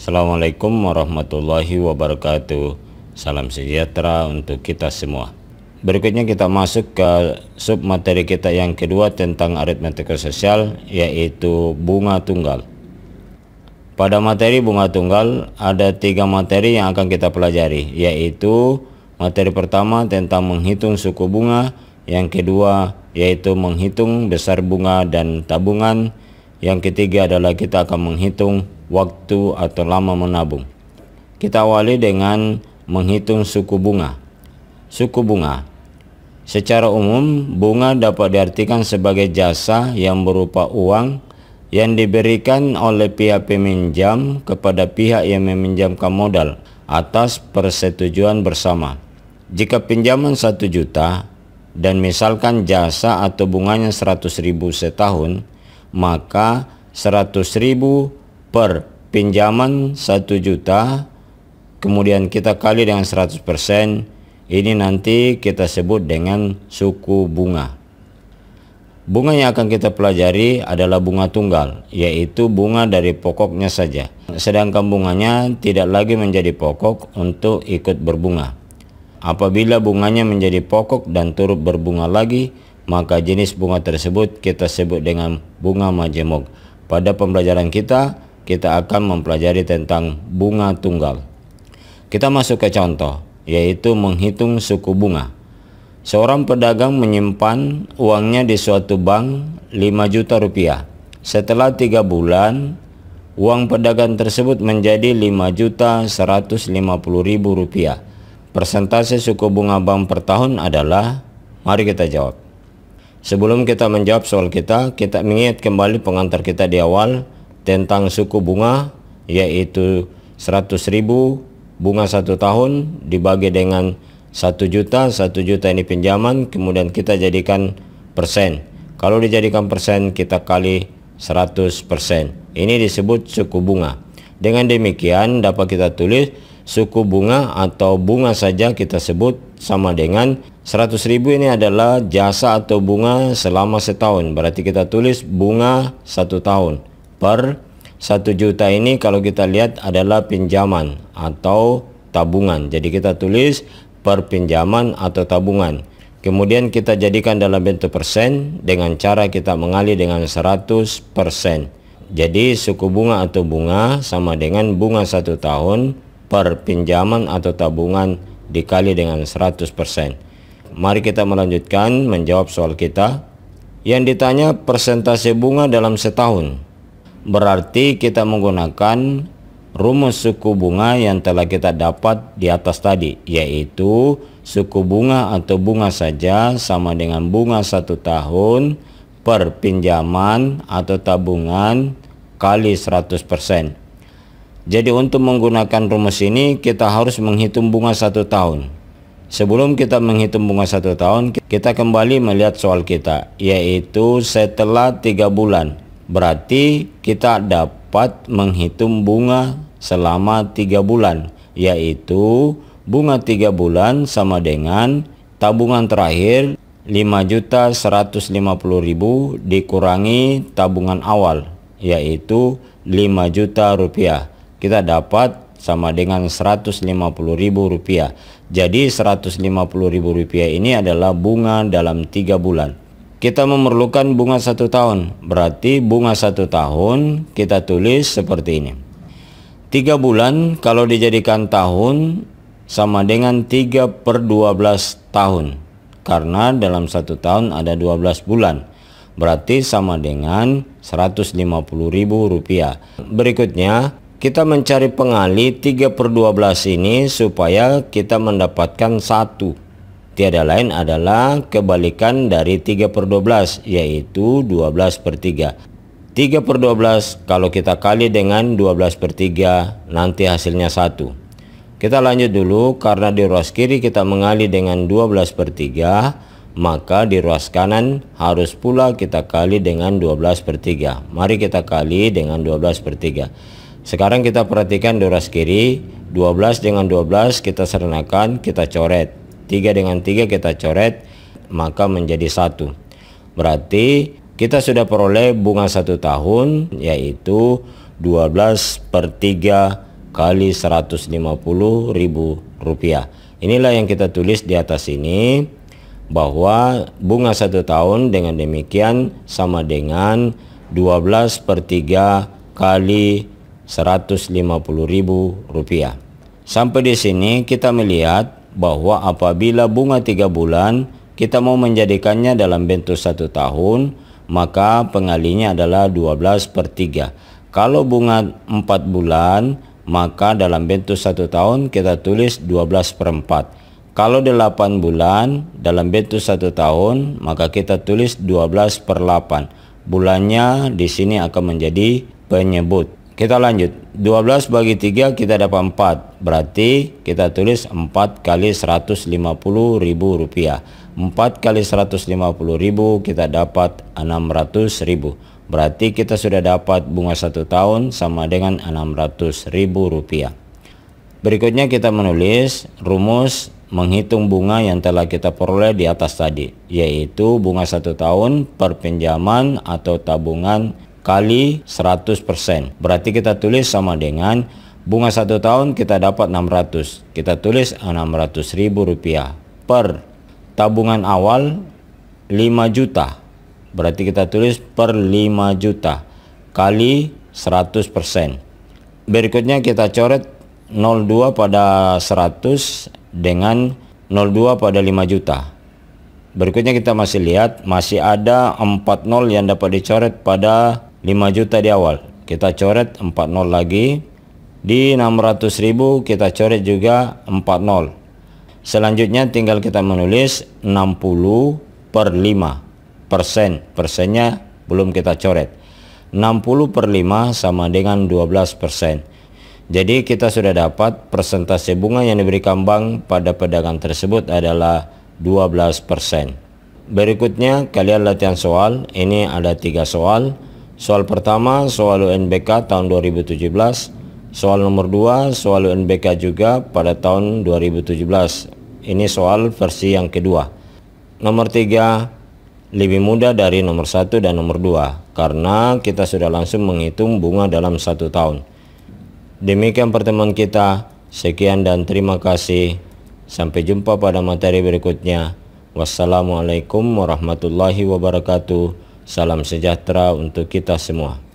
Assalamualaikum warahmatullahi wabarakatuh. Salam sejahtera untuk kita semua. Berikutnya kita masuk ke sub materi kita yang kedua tentang aritmatika sosial, yaitu bunga tunggal. Pada materi bunga tunggal ada 3 materi yang akan kita pelajari, yaitu materi pertama tentang menghitung suku bunga, yang kedua yaitu menghitung besar bunga dan tabungan, yang ketiga adalah kita akan menghitung waktu atau lama menabung. Kita awali dengan menghitung suku bunga. Suku bunga. Secara umum, bunga dapat diartikan sebagai jasa yang berupa uang yang diberikan oleh pihak peminjam kepada pihak yang meminjamkan modal atas persetujuan bersama. Jika pinjaman 1 juta dan misalkan jasa atau bunganya 100.000 setahun, maka 100.000 per pinjaman 1 juta kemudian kita kali dengan 100%, ini nanti kita sebut dengan suku bunga. Bunga yang akan kita pelajari adalah bunga tunggal, yaitu bunga dari pokoknya saja. Sedangkan bunganya tidak lagi menjadi pokok untuk ikut berbunga. Apabila bunganya menjadi pokok dan turut berbunga lagi, maka jenis bunga tersebut kita sebut dengan bunga majemuk. Pada pembelajaran kita akan mempelajari tentang bunga tunggal. Kita masuk ke contoh, yaitu menghitung suku bunga. Seorang pedagang menyimpan uangnya di suatu bank 5 juta rupiah. Setelah 3 bulan, uang pedagang tersebut menjadi 5.150.000 rupiah. Persentase suku bunga bank per tahun adalah, mari kita jawab. Sebelum kita menjawab soal kita mengingat kembali pengantar kita di awal tentang suku bunga, yaitu 100.000 bunga 1 tahun dibagi dengan 1 juta. 1 juta ini pinjaman, kemudian kita jadikan persen. Kalau dijadikan persen, kita kali 100%. Ini disebut suku bunga. Dengan demikian dapat kita tulis suku bunga atau bunga saja kita sebut sama dengan 100.000 ini adalah jasa atau bunga selama setahun. Berarti kita tulis bunga 1 tahun per 1 juta ini kalau kita lihat adalah pinjaman atau tabungan. Jadi kita tulis per pinjaman atau tabungan. Kemudian kita jadikan dalam bentuk persen dengan cara kita mengali dengan 100%. Jadi suku bunga atau bunga sama dengan bunga 1 tahun per pinjaman atau tabungan dikali dengan 100%. Mari kita melanjutkan menjawab soal kita. Yang ditanya persentase bunga dalam setahun. Berarti kita menggunakan rumus suku bunga yang telah kita dapat di atas tadi, yaitu suku bunga atau bunga saja sama dengan bunga 1 tahun per pinjaman atau tabungan kali 100%. Jadi untuk menggunakan rumus ini kita harus menghitung bunga 1 tahun. Sebelum kita menghitung bunga 1 tahun, kita kembali melihat soal kita, yaitu setelah 3 bulan. Berarti kita dapat menghitung bunga selama 3 bulan, yaitu bunga 3 bulan sama dengan tabungan terakhir 5.150.000 dikurangi tabungan awal, yaitu 5 juta rupiah. Kita dapat sama dengan 150.000 rupiah. Jadi 150.000 rupiah ini adalah bunga dalam 3 bulan. Kita memerlukan bunga 1 tahun, berarti bunga 1 tahun kita tulis seperti ini. 3 bulan kalau dijadikan tahun sama dengan 3/12 tahun, karena dalam 1 tahun ada 12 bulan, berarti sama dengan 150.000 rupiah. Berikutnya kita mencari pengali 3/12 ini supaya kita mendapatkan 1. Tiada lain adalah kebalikan dari 3/12, yaitu 12/3. 3/12 kalau kita kali dengan 12/3 nanti hasilnya 1. Kita lanjut dulu, karena di ruas kiri kita mengali dengan 12/3, maka di ruas kanan harus pula kita kali dengan 12/3. Mari kita kali dengan 12/3. Sekarang kita perhatikan di ruas kiri, 12 dengan 12 kita sernakan, kita coret. 3 dengan 3 kita coret, maka menjadi 1. Berarti kita sudah peroleh bunga 1 tahun, yaitu 12/3 kali Rp150.000. Inilah yang kita tulis di atas ini, bahwa bunga 1 tahun dengan demikian sama dengan 12/3 kali Rp150.000. Sampai di sini kita melihat bahwa apabila bunga 3 bulan kita mau menjadikannya dalam bentuk 1 tahun, maka pengalinya adalah 12/3. Kalau bunga 4 bulan, maka dalam bentuk 1 tahun kita tulis 12/4. Kalau 8 bulan dalam bentuk 1 tahun, maka kita tulis 12/8. Bulannya di sini akan menjadi penyebut. Kita lanjut. 12 bagi 3 kita dapat 4. Berarti kita tulis 4 kali Rp150.000. 4 kali Rp150.000 kita dapat Rp600.000. Berarti kita sudah dapat bunga 1 tahun sama dengan Rp600.000. Berikutnya kita menulis rumus menghitung bunga yang telah kita peroleh di atas tadi, yaitu bunga 1 tahun per pinjaman atau tabungan kali 100%. Berarti kita tulis sama dengan bunga 1 tahun kita dapat 600. Kita tulis Rp600.000 per tabungan awal 5 juta. Berarti kita tulis per 5 juta kali 100%. Berikutnya kita coret 02 pada 100 dengan 02 pada 5 juta. Berikutnya kita masih lihat masih ada 4 nol yang dapat dicoret pada 5 juta di awal. Kita coret 4 nol lagi. Di 600.000 kita coret juga 4 nol. Selanjutnya tinggal kita menulis 60/5%. Persennya belum kita coret. 60/5 sama dengan 12%. Jadi kita sudah dapat persentase bunga yang diberikan bank pada pedagang tersebut adalah 12%. Berikutnya kalian latihan soal. Ini ada 3 soal. Soal pertama soal UNBK tahun 2017. Soal nomor 2 soal UNBK juga pada tahun 2017. Ini soal versi yang kedua. Nomor 3 lebih mudah dari nomor 1 dan nomor 2 karena kita sudah langsung menghitung bunga dalam 1 tahun. Demikian pertemuan kita. Sekian dan terima kasih. Sampai jumpa pada materi berikutnya. Wassalamualaikum warahmatullahi wabarakatuh. Salam sejahtera untuk kita semua.